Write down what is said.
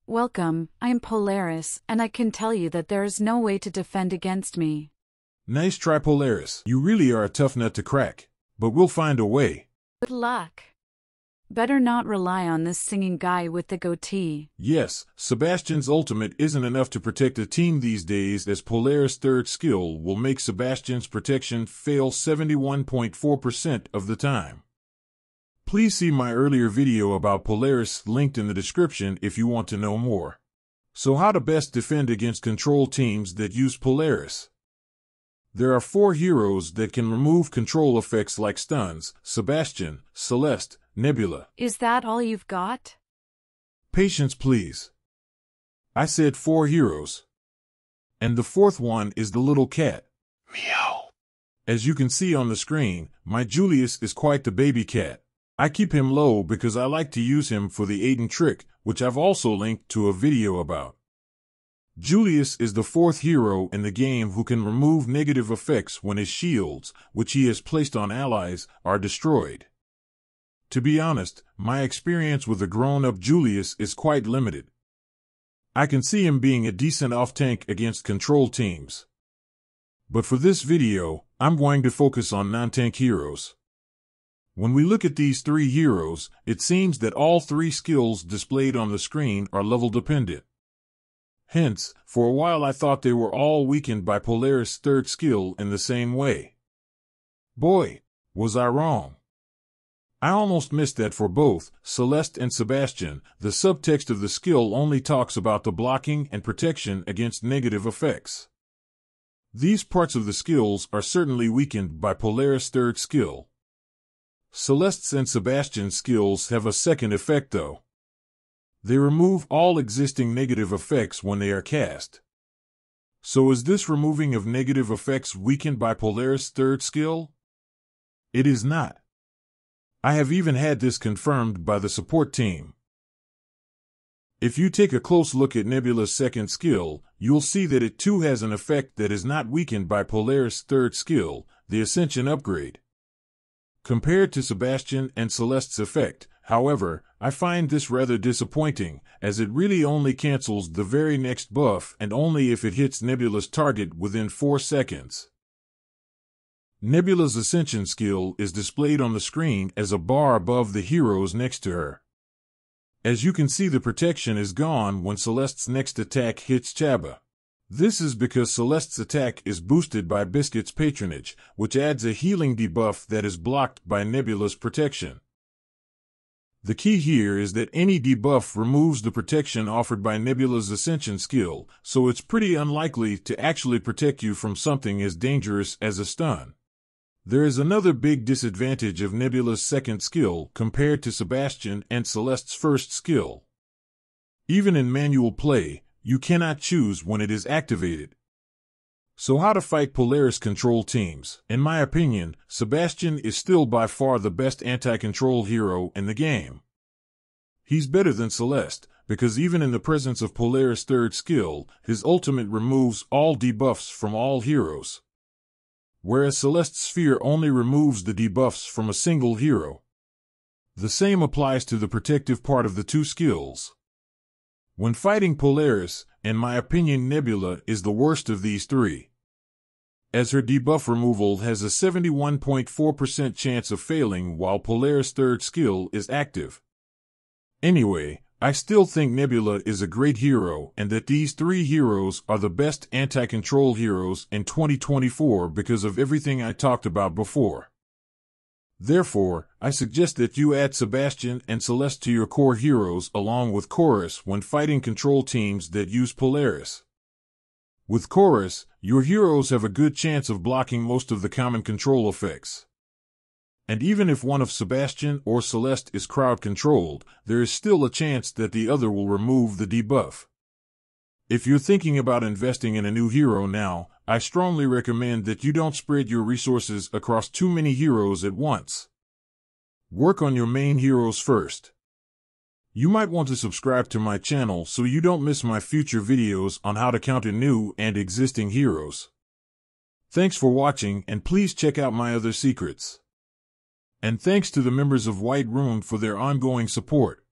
Welcome, I am Polaris, and I can tell you that there is no way to defend against me. Nice try, Polaris. You really are a tough nut to crack. But we'll find a way. Good luck. Better not rely on this singing guy with the goatee. Yes, Sebastian's ultimate isn't enough to protect a team these days, as Polaris' third skill will make Sebastian's protection fail 71.4% of the time. Please see my earlier video about Polaris linked in the description if you want to know more. So how to best defend against control teams that use Polaris? There are 4 heroes that can remove control effects like stuns: Sebastian, Celeste, Nebula. Is that all you've got? Patience, please. I said 4 heroes. And the 4th one is the little cat. Meow. As you can see on the screen, my Julius is quite the baby cat. I keep him low because I like to use him for the Aiden trick, which I've also linked to a video about. Julius is the 4th hero in the game who can remove negative effects when his shields, which he has placed on allies, are destroyed. To be honest, my experience with a grown-up Julius is quite limited. I can see him being a decent off-tank against control teams. But for this video, I'm going to focus on non-tank heroes. When we look at these 3 heroes, it seems that all 3 skills displayed on the screen are level dependent. Hence, for a while I thought they were all weakened by Polaris' third skill in the same way. Boy, was I wrong. I almost missed that for both Celeste and Sebastian. The subtext of the skill only talks about the blocking and protection against negative effects. These parts of the skills are certainly weakened by Polaris' third skill. Celeste's and Sebastian's skills have a second effect though. They remove all existing negative effects when they are cast. So is this removing of negative effects weakened by Polaris' third skill? It is not. I have even had this confirmed by the support team. If you take a close look at Nebula's second skill, you'll see that it too has an effect that is not weakened by Polaris' third skill, the Ascension upgrade. Compared to Sebastian and Celeste's effect, however, I find this rather disappointing, as it really only cancels the very next buff and only if it hits Nebula's target within 4 seconds. Nebula's Ascension skill is displayed on the screen as a bar above the heroes next to her. As you can see, the protection is gone when Celeste's next attack hits Chaba. This is because Celeste's attack is boosted by Biscuit's patronage, which adds a healing debuff that is blocked by Nebula's protection. The key here is that any debuff removes the protection offered by Nebula's Ascension skill, so it's pretty unlikely to actually protect you from something as dangerous as a stun. There is another big disadvantage of Nebula's second skill compared to Sebastian and Celeste's first skill. Even in manual play, you cannot choose when it is activated. So how to fight Polaris control teams? In my opinion, Sebastian is still by far the best anti-control hero in the game. He's better than Celeste, because even in the presence of Polaris' third skill, his ultimate removes all debuffs from all heroes. Whereas Celeste's sphere only removes the debuffs from a single hero. The same applies to the protective part of the 2 skills. When fighting Polaris, in my opinion, Nebula is the worst of these 3, as her debuff removal has a 71.4% chance of failing while Polaris' third skill is active. Anyway, I still think Nebula is a great hero and that these 3 heroes are the best anti-control heroes in 2024 because of everything I talked about before. Therefore, I suggest that you add Sebastian and Celeste to your core heroes along with Khorus when fighting control teams that use Polaris. With Khorus, your heroes have a good chance of blocking most of the common control effects. And even if one of Sebastian or Celeste is crowd-controlled, there is still a chance that the other will remove the debuff. If you're thinking about investing in a new hero now, I strongly recommend that you don't spread your resources across too many heroes at once. Work on your main heroes first. You might want to subscribe to my channel so you don't miss my future videos on how to counter new and existing heroes. Thanks for watching, and please check out my other secrets. And thanks to the members of White Rune for their ongoing support.